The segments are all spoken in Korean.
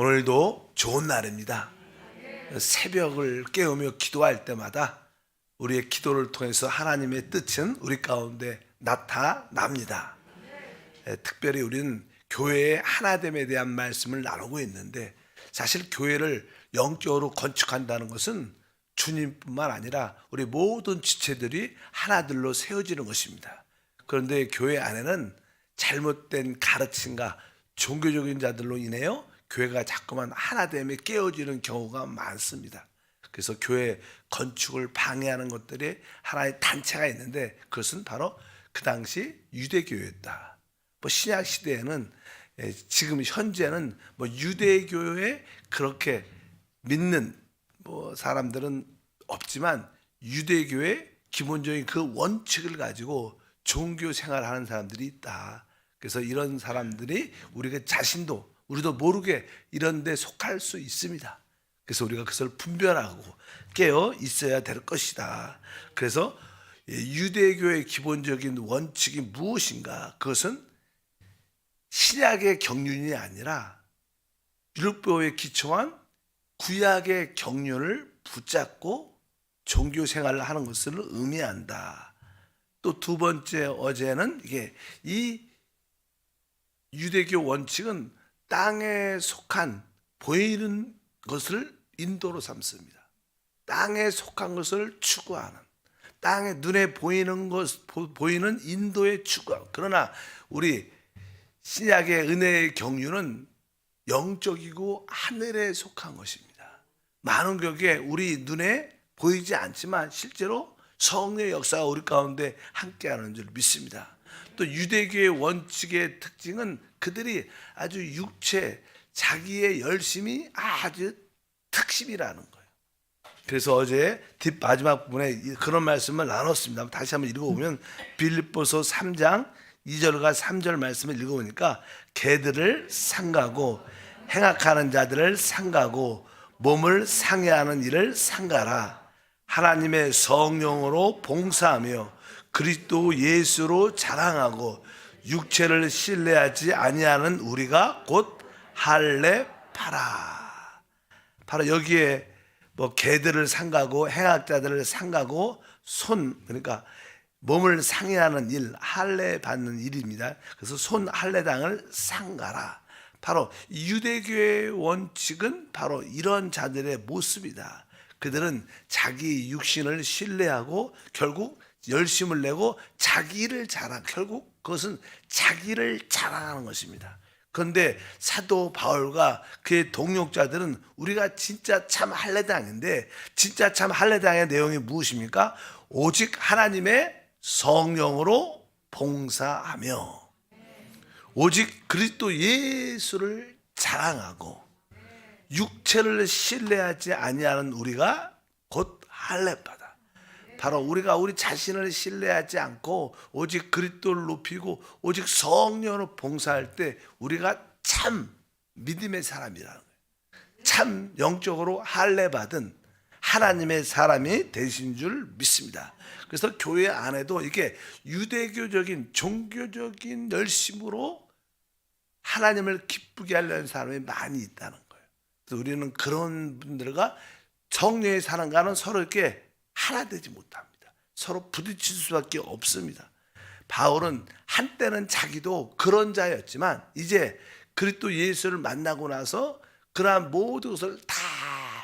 오늘도 좋은 날입니다. 새벽을 깨우며 기도할 때마다 우리의 기도를 통해서 하나님의 뜻은 우리 가운데 나타납니다. 특별히 우리는 교회의 하나됨에 대한 말씀을 나누고 있는데, 사실 교회를 영적으로 건축한다는 것은 주님뿐만 아니라 우리 모든 지체들이 하나들로 세워지는 것입니다. 그런데 교회 안에는 잘못된 가르침과 종교적인 자들로 인해요 교회가 자꾸만 하나됨에 깨어지는 경우가 많습니다. 그래서 교회 건축을 방해하는 것들이 하나의 단체가 있는데, 그것은 바로 그 당시 유대교였다. 신약 시대에는, 지금 현재는 유대교에 그렇게 믿는 사람들은 없지만, 유대교의 기본적인 그 원칙을 가지고 종교 생활하는 사람들이 있다. 그래서 이런 사람들이 우리가 우리도 모르게 이런 데 속할 수 있습니다. 그래서 우리가 그것을 분별하고 깨어 있어야 될 것이다. 그래서 유대교의 기본적인 원칙이 무엇인가? 그것은 신약의 경륜이 아니라 율법에 기초한 구약의 경륜을 붙잡고 종교 생활을 하는 것을 의미한다. 또 두 번째, 어제는 이 유대교 원칙은 땅에 속한 보이는 것을 인도로 삼습니다. 땅에 속한 것을 추구하는, 땅에 눈에 보이는 인도의 추구. 그러나 우리 신약의 은혜의 경륜은 영적이고 하늘에 속한 것입니다. 많은 경우에 우리 눈에 보이지 않지만 실제로 성령의 역사가 우리 가운데 함께하는 줄 믿습니다. 또 유대교의 원칙의 특징은 그들이 아주 자기의 열심이 아주 특심이라는 거예요. 그래서 어제 마지막 부분에 그런 말씀을 나눴습니다. 다시 한번 읽어보면, 빌립보서 3장 2절과 3절 말씀을 읽어보니까, 개들을 상가고 행악하는 자들을 상가고 몸을 상해하는 일을 상가라. 하나님의 성령으로 봉사하며 그리스도 예수로 자랑하고 육체를 신뢰하지 아니하는 우리가 곧 할례파라. 바로 여기에 개들을 상가고 행악자들을 상가고 그러니까 몸을 상해하는 일, 할례 받는 일입니다. 그래서 할례당을 상가라. 바로 유대교의 원칙은 바로 이런 자들의 모습이다. 그들은 자기 육신을 신뢰하고 결국 열심을 내고 결국 그것은 자기를 자랑하는 것입니다. 그런데 사도 바울과 그의 동역자들은 우리가 진짜 참 할례당인데, 진짜 참 할례당의 내용이 무엇입니까? 오직 하나님의 성령으로 봉사하며 오직 그리스도 예수를 자랑하고 육체를 신뢰하지 아니하는 우리가 곧 할례파다. 바로 우리가 우리 자신을 신뢰하지 않고 오직 그리스도를 높이고 오직 성령으로 봉사할 때 우리가 참 믿음의 사람이라는 거예요. 참 영적으로 할례받은 하나님의 사람이 되신 줄 믿습니다. 그래서 교회 안에도 이게 유대교적인 종교적인 열심으로 하나님을 기쁘게 하려는 사람이 많이 있다는 거예요. 그래서 우리는 그런 분들과 성령의 사람과는 서로 이렇게 하나 되지 못합니다. 서로 부딪힐 수밖에 없습니다. 바울은 한때는 자기도 그런 자였지만 이제 그리스도 예수를 만나고 나서 그러한 모든 것을 다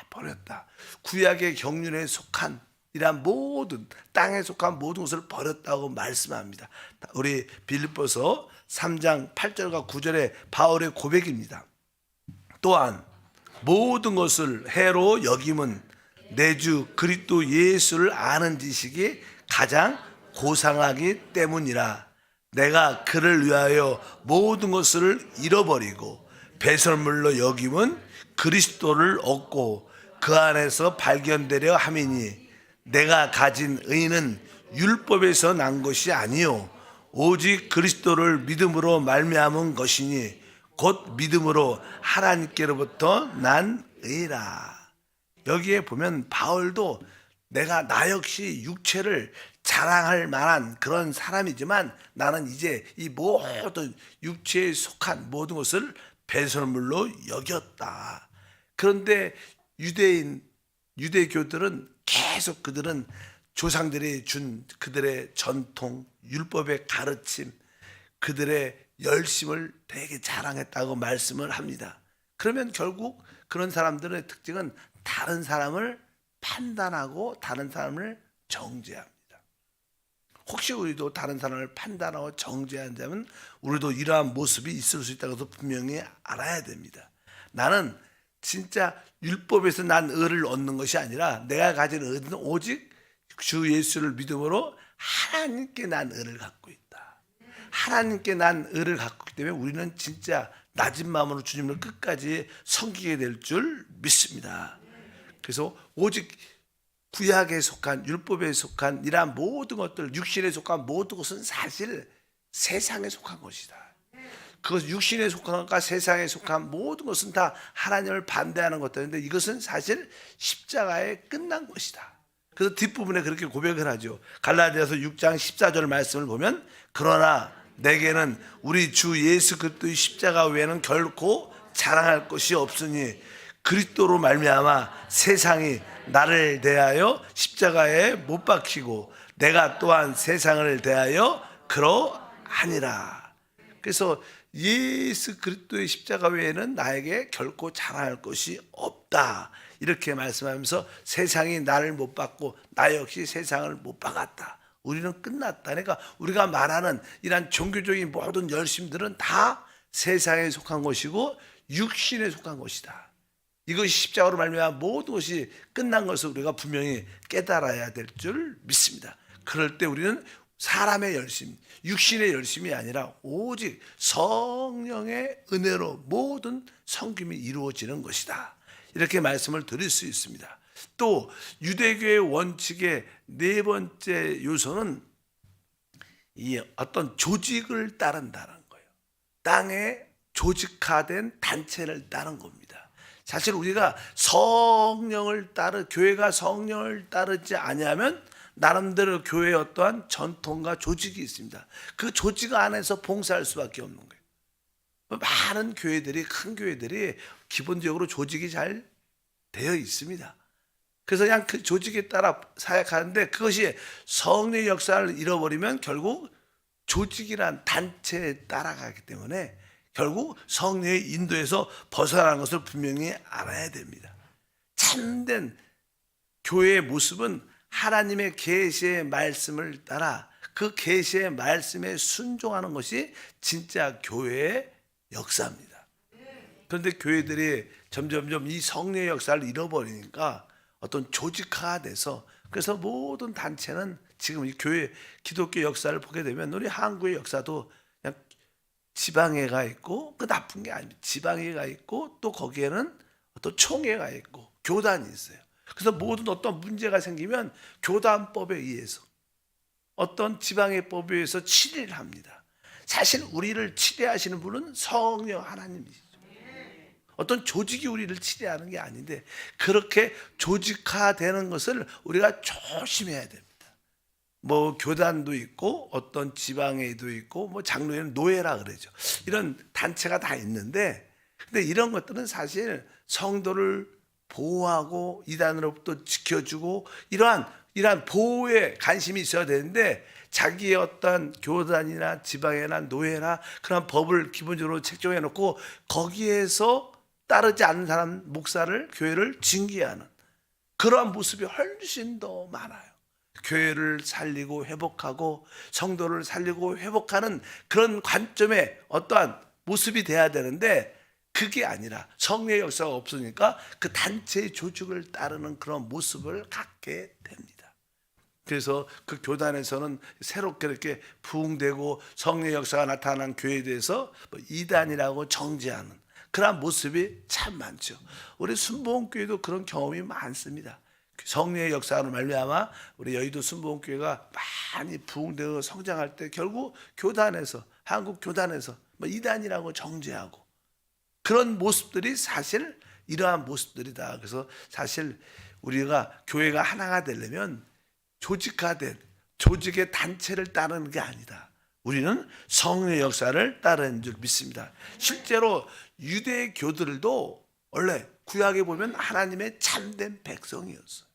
버렸다. 구약의 경륜에 속한 이러한 땅에 속한 모든 것을 버렸다고 말씀합니다. 우리 빌립보서 3장 8절과 9절의 바울의 고백입니다. 또한 모든 것을 해로 여김은 내 주 그리스도 예수를 아는 지식이 가장 고상하기 때문이라. 내가 그를 위하여 모든 것을 잃어버리고 배설물로 여김은 그리스도를 얻고 그 안에서 발견되려 함이니, 내가 가진 의는 율법에서 난 것이 아니요 오직 그리스도를 믿음으로 말미암은 것이니 곧 믿음으로 하나님께로부터 난 의라. 여기에 보면 바울도 나 역시 육체를 자랑할 만한 그런 사람이지만 나는 이제 이 모든 육체에 속한 모든 것을 배설물로 여겼다. 그런데 유대교들은 계속 그들은 조상들이 준 그들의 전통, 율법의 가르침, 그들의 열심을 되게 자랑했다고 말씀을 합니다. 그러면 결국 그런 사람들의 특징은 다른 사람을 판단하고 다른 사람을 정죄합니다. 혹시 우리도 다른 사람을 판단하고 정죄한다면 우리도 이러한 모습이 있을 수 있다는 것을 분명히 알아야 됩니다. 나는 진짜 율법에서 난 의를 얻는 것이 아니라 내가 가진 의는 오직 주 예수를 믿음으로 하나님께 난 의를 갖고 있다. 하나님께 난 의를 갖고 있기 때문에 우리는 진짜 낮은 마음으로 주님을 끝까지 섬기게 될 줄 믿습니다. 그래서 오직 구약에 속한, 율법에 속한 이러한 모든 것들, 육신에 속한 모든 것은 사실 세상에 속한 것이다. 그것 육신에 속한 것과 세상에 속한 모든 것은 다 하나님을 반대하는 것들인데 이것은 사실 십자가에 끝난 것이다. 그래서 뒷부분에 그렇게 고백을 하죠. 갈라디아서 6장 14절 말씀을 보면 그러나 내게는 우리 주 예수 그리스도의 십자가 외에는 결코 자랑할 것이 없으니 그리스도로 말미암아 세상이 나를 대하여 십자가에 못 박히고 내가 또한 세상을 대하여 그러하니라. 그래서 예수 그리스도의 십자가 외에는 나에게 결코 자랑할 것이 없다. 이렇게 말씀하면서 세상이 나를 못 박고 나 역시 세상을 못 박았다. 우리는 끝났다. 그러니까 우리가 말하는 이러한 종교적인 모든 열심들은 다 세상에 속한 것이고 육신에 속한 것이다. 이것이 십자가로 말미암아 모든 것이 끝난 것을 우리가 분명히 깨달아야 될 줄 믿습니다. 그럴 때 우리는 사람의 열심, 육신의 열심이 아니라 오직 성령의 은혜로 모든 성김이 이루어지는 것이다. 이렇게 말씀을 드릴 수 있습니다. 또 유대교의 원칙의 네 번째 요소는 이 어떤 조직을 따른다는 거예요. 땅에 조직화된 단체를 따른 겁니다. 사실 우리가 교회가 성령을 따르지 아니하면 나름대로 교회의 어떠한 전통과 조직이 있습니다. 그 조직 안에서 봉사할 수밖에 없는 거예요. 많은 교회들이, 큰 교회들이 기본적으로 조직이 잘 되어 있습니다. 그래서 그냥 그 조직에 따라 사역하는데 그것이 성령의 역사를 잃어버리면 결국 조직이란 단체에 따라가기 때문에 결국 성령의 인도에서 벗어나는 것을 분명히 알아야 됩니다. 참된 교회의 모습은 하나님의 계시의 말씀을 따라 그 계시의 말씀에 순종하는 것이 진짜 교회의 역사입니다. 그런데 교회들이 점점점 이 성령의 역사를 잃어버리니까 어떤 조직화가 돼서 그래서 모든 단체는 지금 이 교회 기독교 역사를 보게 되면 우리 한국의 역사도 그냥 지방회가 있고 그 나쁜 게 아닙니다. 지방회가 있고 또 거기에는 어떤 총회가 있고 교단이 있어요. 그래서 모든 어떤 문제가 생기면 교단법에 의해서 어떤 지방회법에 의해서 치리를 합니다. 사실 우리를 치리하시는 분은 성령 하나님이시죠. 어떤 조직이 우리를 치리하는 게 아닌데 그렇게 조직화되는 것을 우리가 조심해야 됩니다. 뭐 교단도 있고 어떤 지방회도 있고 뭐 장로회는 노회라 그러죠. 이런 단체가 다 있는데 근데 이런 것들은 사실 성도를 보호하고 이단으로부터 지켜주고 이러한 보호에 관심이 있어야 되는데 자기의 어떤 교단이나 지방회나 노회나 그런 법을 기본적으로 책정해 놓고 거기에서 따르지 않는 사람 목사를 교회를 징계하는 그러한 모습이 훨씬 더 많아요. 교회를 살리고 회복하고 성도를 살리고 회복하는 그런 관점의 어떠한 모습이 돼야 되는데 그게 아니라 성령의 역사가 없으니까 그 단체의 조직을 따르는 그런 모습을 갖게 됩니다. 그래서 그 교단에서는 새롭게 이렇게 부흥되고 성령의 역사가 나타난 교회에 대해서 이단이라고 정죄하는 그런 모습이 참 많죠. 우리 순복음교회도 그런 경험이 많습니다. 성령의 역사로 말미암아 우리 여의도 순복음교회가 많이 부흥되고 성장할 때 결국 교단에서 한국 교단에서 이단이라고 정죄하고 그런 모습들이 사실 이러한 모습들이다. 그래서 사실 우리가 교회가 하나가 되려면 조직화된 조직의 단체를 따르는 게 아니다. 우리는 성령의 역사를 따르는 줄 믿습니다. 실제로 유대교들도 원래 구약에 보면 하나님의 참된 백성이었어요.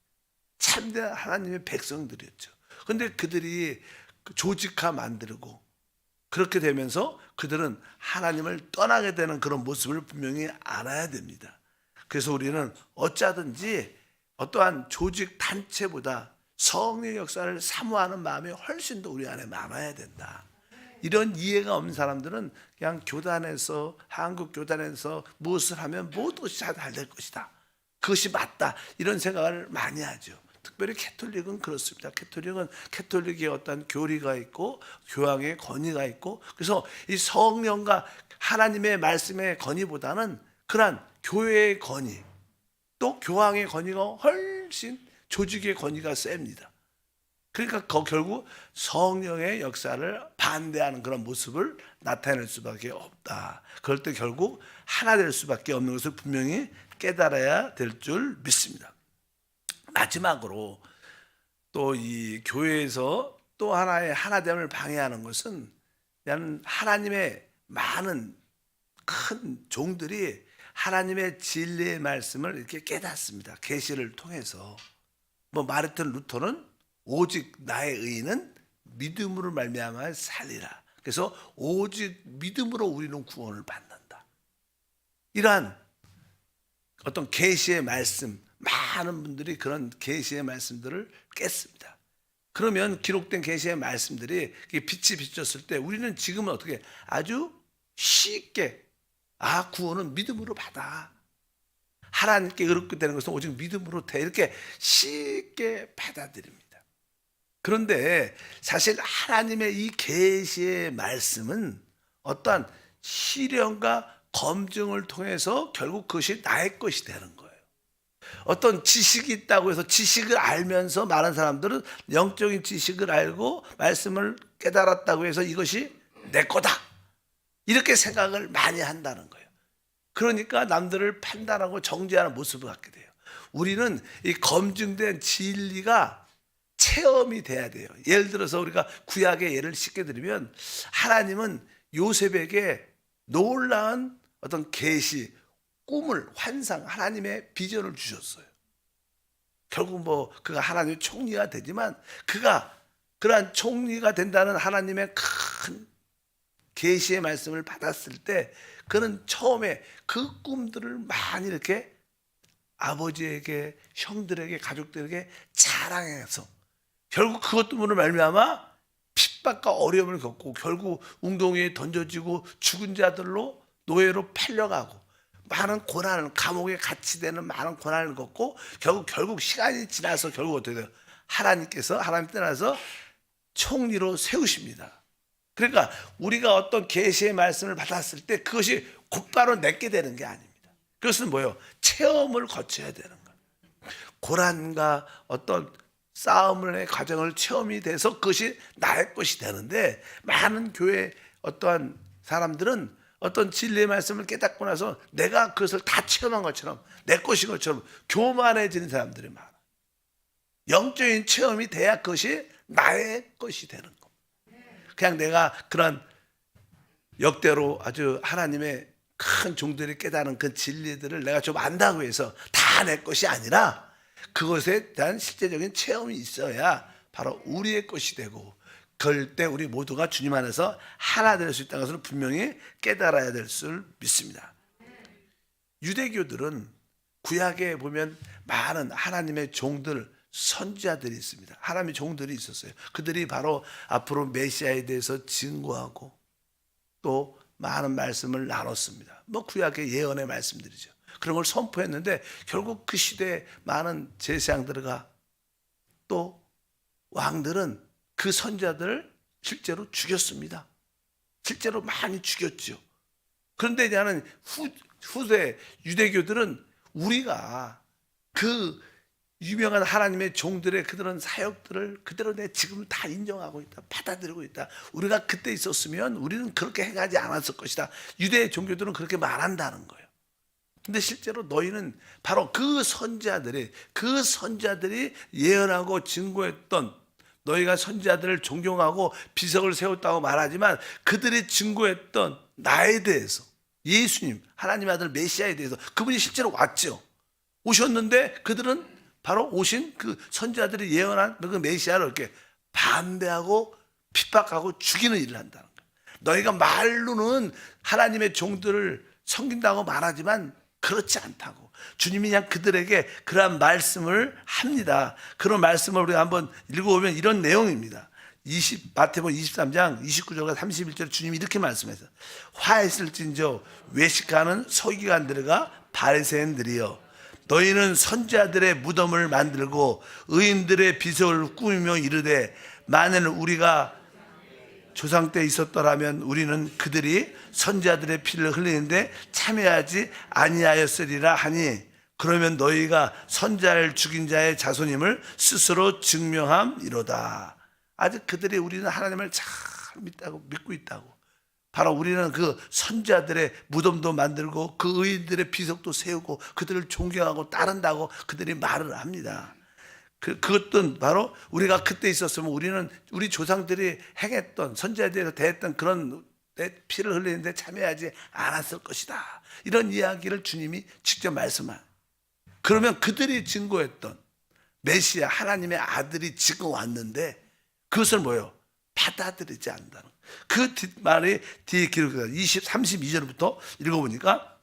참된 하나님의 백성들이었죠. 그런데 그들이 조직화 만들고 그렇게 되면서 그들은 하나님을 떠나게 되는 그런 모습을 분명히 알아야 됩니다. 그래서 우리는 어쩌든지 어떠한 조직 단체보다 성령의 역사를 사모하는 마음이 훨씬 더 우리 안에 많아야 된다. 이런 이해가 없는 사람들은 그냥 교단에서, 한국 교단에서 무엇을 하면 모든 것이 잘 될 것이다, 그것이 맞다, 이런 생각을 많이 하죠. 특별히 캐톨릭은 그렇습니다. 캐톨릭은 캐톨릭의 어떤 교리가 있고 교황의 권위가 있고, 그래서 이 성령과 하나님의 말씀의 권위보다는 그러한 교회의 권위, 또 교황의 권위가 훨씬 조직의 권위가 셉니다. 그러니까 결국 성령의 역사를 반대하는 그런 모습을 나타낼 수밖에 없다. 그럴 때 결국 하나 될 수밖에 없는 것을 분명히 깨달아야 될 줄 믿습니다. 마지막으로 또 이 교회에서 또 하나의 하나됨을 방해하는 것은 하나님의 많은 큰 종들이 하나님의 진리의 말씀을 이렇게 깨닫습니다. 계시를 통해서. 마르틴 루터는 오직 나의 의는 믿음으로 말미암아 살리라. 그래서 오직 믿음으로 우리는 구원을 받는다. 이러한 어떤 계시의 말씀, 많은 분들이 그런 계시의 말씀들을 깼습니다. 그러면 기록된 계시의 말씀들이 빛이 비쳤을 때 우리는 지금은 어떻게 아주 쉽게 구원은 믿음으로 받아, 하나님께 의롭게 되는 것은 오직 믿음으로 돼, 이렇게 쉽게 받아들입니다. 그런데 사실 하나님의 이 계시의 말씀은 어떠한 시련과 검증을 통해서 결국 그것이 나의 것이 되는 거예요. 어떤 지식이 있다고 해서 지식을 알면서 많은 사람들은 영적인 지식을 알고 말씀을 깨달았다고 해서 이것이 내 거다, 이렇게 생각을 많이 한다는 거예요. 그러니까 남들을 판단하고 정죄하는 모습을 갖게 돼요. 우리는 이 검증된 진리가 체험이 돼야 돼요. 예를 들어서 우리가 구약의 예를 쉽게 들으면 하나님은 요셉에게 놀라운 어떤 계시, 꿈을, 환상, 하나님의 비전을 주셨어요. 결국 그가 하나님의 총리가 되지만 그가 그러한 총리가 된다는 하나님의 큰 계시의 말씀을 받았을 때 그는 처음에 그 꿈들을 많이 이렇게 아버지에게, 형들에게, 가족들에게 자랑해서 결국 그것 때문에 말미암아 핍박과 어려움을 겪고 결국 웅덩이에 던져지고 죽은 자들로 노예로 팔려가고 많은 고난을, 감옥에 갇히되는 많은 고난을 겪고 결국 시간이 지나서 결국 어떻게 돼요? 하나님 떠나서 총리로 세우십니다. 그러니까 우리가 어떤 계시의 말씀을 받았을 때 그것이 곧바로 내게 되는 게 아닙니다. 그것은 뭐예요? 체험을 거쳐야 되는 거예요. 고난과 어떤 싸움의 과정을 체험이 돼서 그것이 나의 것이 되는데, 많은 교회 어떠한 사람들은 어떤 진리의 말씀을 깨닫고 나서 내가 그것을 다 체험한 것처럼 내 것인 것처럼 교만해지는 사람들이 많아. 영적인 체험이 돼야 그것이 나의 것이 되는 겁니다. 그냥 내가 그런 역대로 아주 하나님의 큰 종들이 깨닫는 그 진리들을 내가 좀 안다고 해서 다 내 것이 아니라 그것에 대한 실제적인 체험이 있어야 바로 우리의 것이 되고, 그럴 때 우리 모두가 주님 안에서 하나 될 수 있다는 것을 분명히 깨달아야 될 줄 믿습니다. 유대교들은 구약에 보면 많은 하나님의 종들, 선지자들이 있습니다. 하나님의 종들이 있었어요. 그들이 바로 앞으로 메시아에 대해서 증거하고 또 많은 말씀을 나눴습니다. 구약의 예언의 말씀들이죠. 그런 걸 선포했는데 결국 그 시대에 많은 제사장들과 또 왕들은 그 선지자들을 실제로 죽였습니다. 실제로 많이 죽였죠. 그런데 나는 후대 유대교들은 우리가 그 유명한 하나님의 종들의 그들은 사역들을 그대로 내 지금 다 인정하고 있다, 받아들이고 있다. 우리가 그때 있었으면 우리는 그렇게 행하지 않았을 것이다. 유대 종교들은 그렇게 말한다는 거예요. 근데 실제로 너희는 바로 그 선지자들이 예언하고 증거했던 너희가 선지자들을 존경하고 비석을 세웠다고 말하지만 그들이 증거했던 나에 대해서, 예수님 하나님의 아들 메시아에 대해서, 그분이 실제로 왔죠. 오셨는데 그들은 바로 오신 그 선지자들이 예언한 그 메시아를 이렇게 반대하고 핍박하고 죽이는 일을 한다는 거예요. 너희가 말로는 하나님의 종들을 섬긴다고 말하지만 그렇지 않다고. 주님이 그냥 그들에게 그러한 말씀을 합니다. 그런 말씀을 우리가 한번 읽어보면 이런 내용입니다. 마태복음 23장 29절과 31절 주님이 이렇게 말씀하세요. 화했을진저 외식하는 서기관들과 바리새인들이여, 너희는 선지자들의 무덤을 만들고 의인들의 비석을 꾸미며 이르되, 만일 우리가 조상 때 있었더라면 우리는 그들이 선지자들의 피를 흘리는데 참여하지 아니하였으리라 하니, 그러면 너희가 선지자를 죽인 자의 자손임을 스스로 증명함이로다. 아직 그들이 우리는 하나님을 잘 믿고 있다고. 바로 우리는 그 선지자들의 무덤도 만들고 그 의인들의 비석도 세우고 그들을 존경하고 따른다고 그들이 말을 합니다. 그것도 바로 우리가 그때 있었으면 우리는 우리 조상들이 행했던 선지자에 대해서 대했던 그런 피를 흘리는데 참여하지 않았을 것이다. 이런 이야기를 주님이 직접 말씀하세요. 그러면 그들이 증거했던 메시아 하나님의 아들이 지금 왔는데 그것을 뭐예요? 받아들이지 않는다는 거예요. 그 뒷말이 뒤에 기록되어 32절부터 읽어보니까,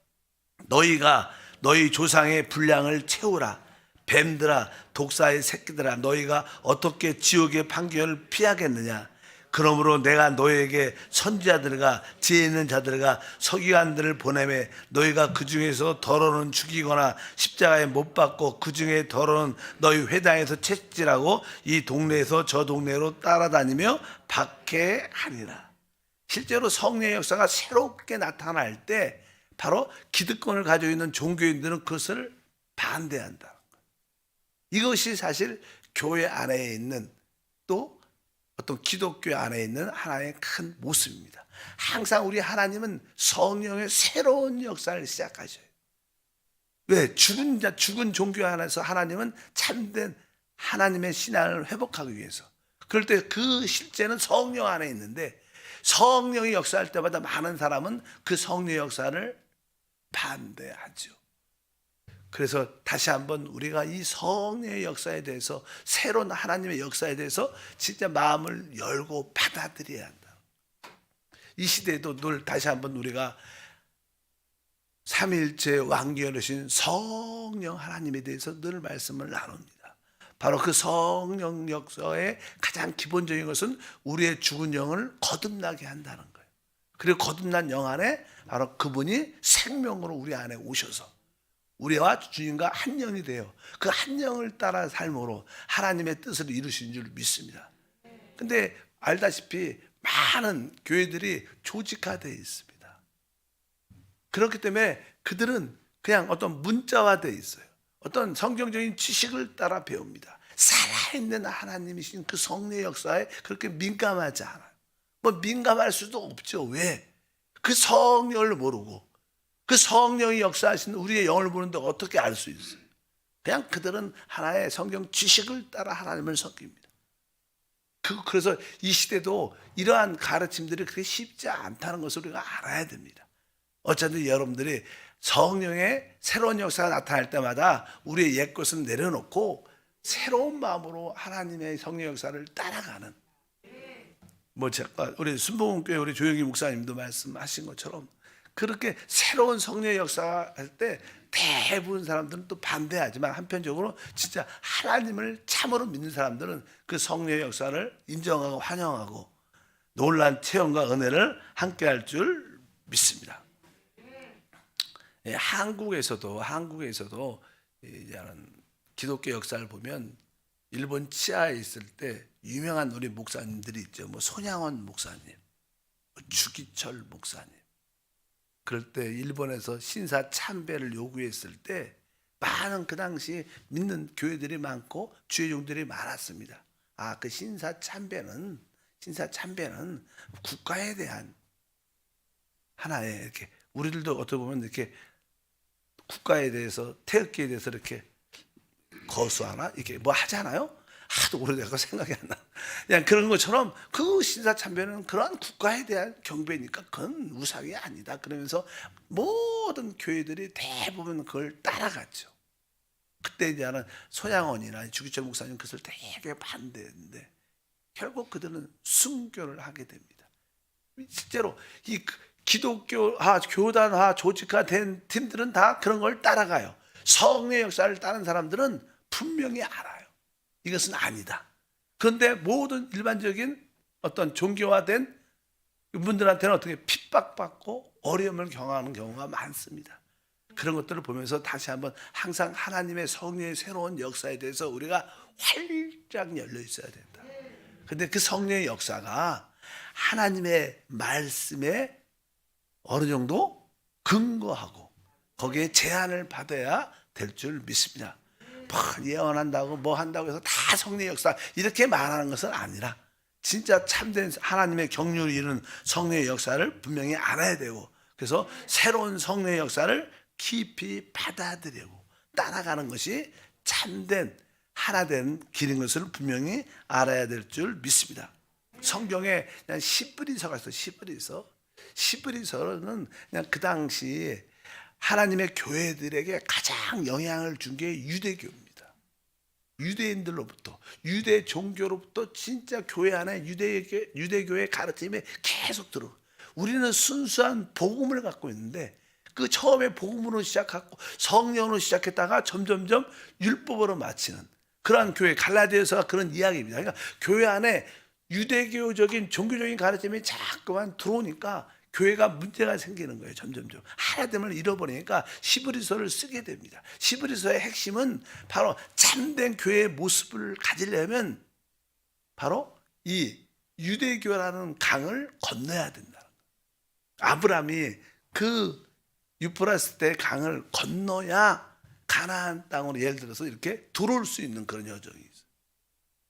너희가 너희 조상의 분량을 채우라. 뱀들아, 독사의 새끼들아, 너희가 어떻게 지옥의 판결을 피하겠느냐. 그러므로 내가 너희에게 선지자들과 지혜 있는 자들과 서기관들을 보내매 너희가 그 중에서 더러는 죽이거나 십자가에 못 박고 그 중에 더러는 너희 회당에서 채찍질하고 이 동네에서 저 동네로 따라다니며 박해하리라. 실제로 성령의 역사가 새롭게 나타날 때 바로 기득권을 가지고 있는 종교인들은 그것을 반대한다. 이것이 사실 교회 안에 있는, 또 어떤 기독교 안에 있는 하나의 큰 모습입니다. 항상 우리 하나님은 성령의 새로운 역사를 시작하셔요. 왜? 죽은 종교 안에서 하나님은 참된 하나님의 신앙을 회복하기 위해서. 그럴 때 그 실제는 성령 안에 있는데, 성령이 역사할 때마다 많은 사람은 그 성령의 역사를 반대하죠. 그래서 다시 한번 우리가 이 성령의 역사에 대해서, 새로운 하나님의 역사에 대해서 진짜 마음을 열고 받아들여야 한다. 이 시대에도 늘 다시 한번 우리가 삼위일체 왕기여르신 성령 하나님에 대해서 늘 말씀을 나눕니다. 바로 그 성령 역사의 가장 기본적인 것은 우리의 죽은 영을 거듭나게 한다는 거예요. 그리고 거듭난 영 안에 바로 그분이 생명으로 우리 안에 오셔서 우리와 주님과 한 영이 돼요. 그 한 영을 따라 삶으로 하나님의 뜻을 이루신 줄 믿습니다. 근데 알다시피 많은 교회들이 조직화되어 있습니다. 그렇기 때문에 그들은 그냥 어떤 문자화되어 있어요. 어떤 성경적인 지식을 따라 배웁니다. 살아있는 하나님이신 그 성령의 역사에 그렇게 민감하지 않아요. 뭐 민감할 수도 없죠. 왜? 그 성령을 모르고 그 성령이 역사하시는 우리의 영을 보는데 어떻게 알 수 있어요? 그냥 그들은 하나의 성경 지식을 따라 하나님을 섬깁니다. 그래서 이 시대도 이러한 가르침들이 그렇게 쉽지 않다는 것을 우리가 알아야 됩니다. 어쨌든 여러분들이 성령의 새로운 역사가 나타날 때마다 우리의 옛 것은 내려놓고 새로운 마음으로 하나님의 성령 역사를 따라가는, 우리 순복음교회 우리 조영기 목사님도 말씀하신 것처럼 그렇게 새로운 성령의 역사할 때 대부분 사람들은 또 반대하지만, 한편적으로 진짜 하나님을 참으로 믿는 사람들은 그 성령의 역사를 인정하고 환영하고 놀란 체험과 은혜를 함께할 줄 믿습니다. 한국에서도 이런 기독교 역사를 보면 일본 치아에 있을 때 유명한 우리 목사님들이 있죠. 뭐 손양원 목사님, 주기철 목사님. 그럴 때 일본에서 신사 참배를 요구했을 때 많은 그 당시 믿는 교회들이 많고 주의종들이 많았습니다. 그 신사 참배는 국가에 대한 하나의, 이렇게 우리들도 어떻게 보면 이렇게 국가에 대해서, 태극기에 대해서 이렇게 거수하나 이렇게 뭐 하잖아요. 하도 오래돼서 생각이 안 나. 그냥 그런 것처럼 그 신사참배는 그러한 국가에 대한 경배니까 그건 우상이 아니다. 그러면서 모든 교회들이 대부분 그걸 따라갔죠. 그때 이제 하는 소양원이나 주기철 목사님 그것을 되게 반대했는데 결국 그들은 순교를 하게 됩니다. 실제로 이 기독교화, 교단화, 조직화된 팀들은 다 그런 걸 따라가요. 성례 역사를 따른 사람들은 분명히 알아요. 이것은 아니다. 그런데 모든 일반적인 어떤 종교화된 분들한테는 어떻게 핍박받고 어려움을 경험하는 경우가 많습니다. 그런 것들을 보면서 다시 한번 항상 하나님의 성령의 새로운 역사에 대해서 우리가 활짝 열려 있어야 된다. 근데 그 성령의 역사가 하나님의 말씀에 어느 정도 근거하고 거기에 제한을 받아야 될 줄 믿습니다. 뭐 예언한다고 뭐 한다고 해서 다 성령의 역사 이렇게 말하는 것은 아니라 진짜 참된 하나님의 경륜을 이루는 성령의 역사를 분명히 알아야 되고 그래서 새로운 성령의 역사를 깊이 받아들이고 따라가는 것이 참된 하나 된 길인 것을 분명히 알아야 될 줄 믿습니다. 성경에 그냥 시브리서가 있어요. 시브리서는 그냥 그 당시 하나님의 교회들에게 가장 영향을 준 게 유대교입니다. 유대인들로부터 유대 종교로부터 진짜 교회 안에 유대교의 가르침이 계속 들어. 우리는 순수한 복음을 갖고 있는데 그 처음에 복음으로 시작하고 성령으로 시작했다가 점점점 율법으로 마치는 그러한 교회 갈라디아서가 그런 이야기입니다. 그러니까 교회 안에 유대교적인 종교적인 가르침이 자꾸만 들어오니까 교회가 문제가 생기는 거예요. 점점점 하나됨을 잃어버리니까 시브리서를 쓰게 됩니다. 시브리서의 핵심은 바로 참된 교회의 모습을 가지려면 바로 이 유대교라는 강을 건너야 된다는 거예요. 아브라함이 그 유프라스 때 강을 건너야 가나안 땅으로 예를 들어서 이렇게 들어올 수 있는 그런 여정이 있어요.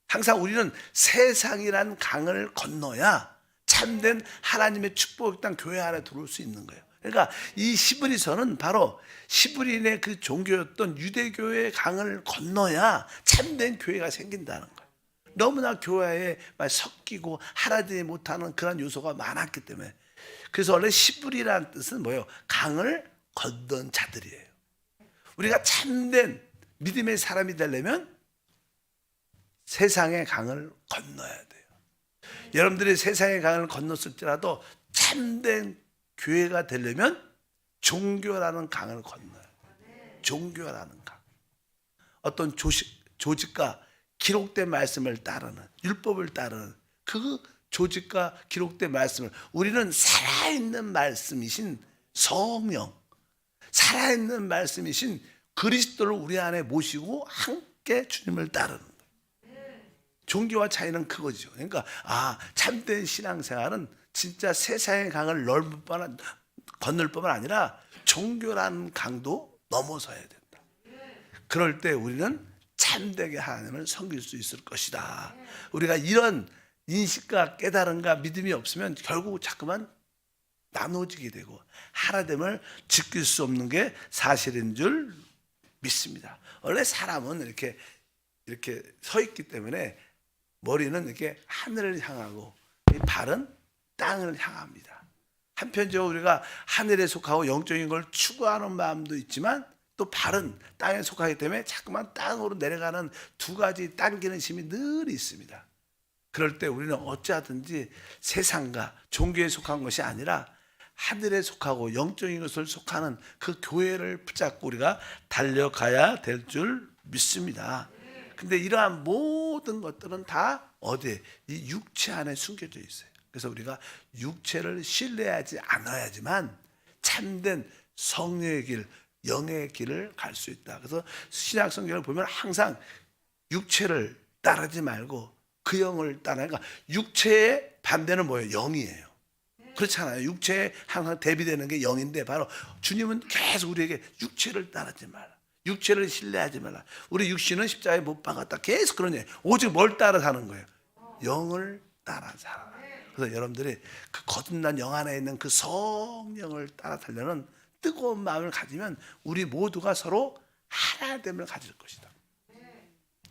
항상 우리는 세상이란 강을 건너야 참된 하나님의 축복의 땅 교회 안에 들어올 수 있는 거예요. 그러니까 이 시브리서는 바로 시브린의 그 종교였던 유대교의 강을 건너야 참된 교회가 생긴다는 거예요. 너무나 교회에 섞이고 하나되지 못하는 그런 요소가 많았기 때문에 그래서 원래 시브리라는 뜻은 뭐예요? 강을 건넌 자들이에요. 우리가 참된 믿음의 사람이 되려면 세상의 강을 건너야 돼요. 여러분들이 세상의 강을 건넜을지라도 참된 교회가 되려면 종교라는 강을 건너야 돼요. 종교라는 강. 어떤 조직과 기록된 말씀을 따르는 율법을 따르는 그 조직과 기록된 말씀을 우리는 살아있는 말씀이신 성령 살아있는 말씀이신 그리스도를 우리 안에 모시고 함께 주님을 따르는 거예요. 종교와 차이는 그거죠. 그러니까 참된 신앙생활은 진짜 세상의 강을 건널 뿐만 아니라 종교라는 강도 넘어서야 된다. 그럴 때 우리는 참되게 하나님을 섬길 수 있을 것이다. 우리가 이런 인식과 깨달음과 믿음이 없으면 결국 자꾸만 나눠지게 되고 하나됨을 지킬 수 없는 게 사실인 줄 믿습니다. 원래 사람은 이렇게 서 있기 때문에 머리는 이렇게 하늘을 향하고 발은 땅을 향합니다. 한편적으로 우리가 하늘에 속하고 영적인 걸 추구하는 마음도 있지만 또 발은 땅에 속하기 때문에 자꾸만 땅으로 내려가는 두 가지 당기는 힘이 늘 있습니다. 그럴 때 우리는 어찌하든지 세상과 종교에 속한 것이 아니라 하늘에 속하고 영적인 것을 속하는 그 교회를 붙잡고 우리가 달려가야 될 줄 믿습니다. 근데 이러한 모든 것들은 다 어디에? 이 육체 안에 숨겨져 있어요. 그래서 우리가 육체를 신뢰하지 않아야지만 참된 성령의 길, 영의 길을 갈 수 있다. 그래서 신약 성경을 보면 항상 육체를 따르지 말고 그 영을 따라. 그러니까 육체의 반대는 뭐예요? 영이에요. 그렇잖아요. 육체에 항상 대비되는 게 영인데 바로 주님은 계속 우리에게 육체를 따르지 말라. 육체를 신뢰하지 말라. 우리 육신은 십자가에 못 박았다. 계속 그러냐. 오직 뭘 따라 사는 거예요? 영을 따라 살아. 그래서 여러분들이 그 거듭난 영 안에 있는 그 성령을 따라 살려는 뜨거운 마음을 가지면 우리 모두가 서로 하나됨을 가질 것이다.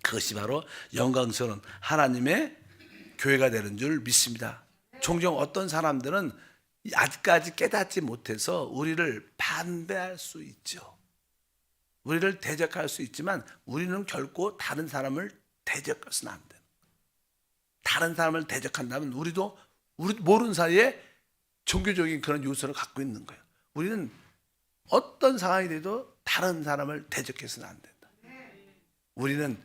그것이 바로 영광스러운 하나님의 교회가 되는 줄 믿습니다. 종종 어떤 사람들은 아직까지 깨닫지 못해서 우리를 반대할 수 있죠. 우리를 대적할 수 있지만 우리는 결코 다른 사람을 대적해서는 안 돼요. 다른 사람을 대적한다면 우리도 우리 모르는 사이에 종교적인 그런 요소를 갖고 있는 거예요. 우리는 어떤 상황이 돼도 다른 사람을 대적해서는 안 된다. 우리는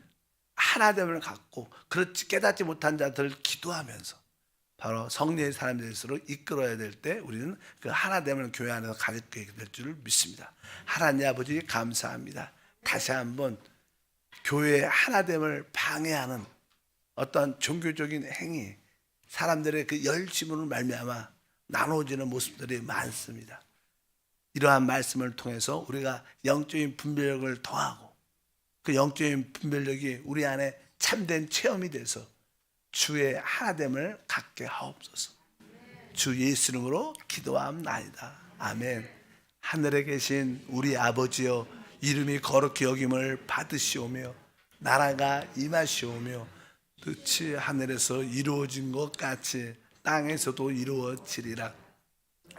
하나됨을 갖고 그렇지 깨닫지 못한 자들을 기도하면서 바로 성령의 사람이 될수록 이끌어야 될 때 우리는 그 하나됨을 교회 안에서 가지게 될 줄 믿습니다. 하나님 아버지 감사합니다. 다시 한번 교회의 하나됨을 방해하는 어떤 종교적인 행위, 사람들의 그 열심으로 말미암아 나눠지는 모습들이 많습니다. 이러한 말씀을 통해서 우리가 영적인 분별력을 더하고 그 영적인 분별력이 우리 안에 참된 체험이 돼서 주의 하나됨을 갖게 하옵소서. 주 예수 이름으로 기도함나이다. 아멘. 하늘에 계신 우리 아버지여, 이름이 거룩히 여김을 받으시오며 나라가 임하시오며 뜻이 하늘에서 이루어진 것 같이 땅에서도 이루어지리라.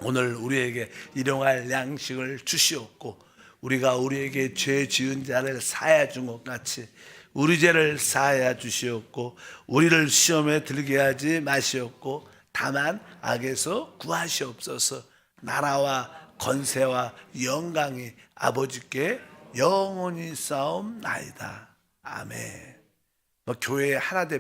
오늘 우리에게 일용할 양식을 주시옵고 우리가 우리에게 죄 지은 자를 사하여 준 것 같이 우리 죄를 사하여 주시옵고 우리를 시험에 들게 하지 마시옵고 다만 악에서 구하시옵소서. 나라와 권세와 영광이 아버지께 영원히 싸움나이다. 아멘. 교회의 하나됨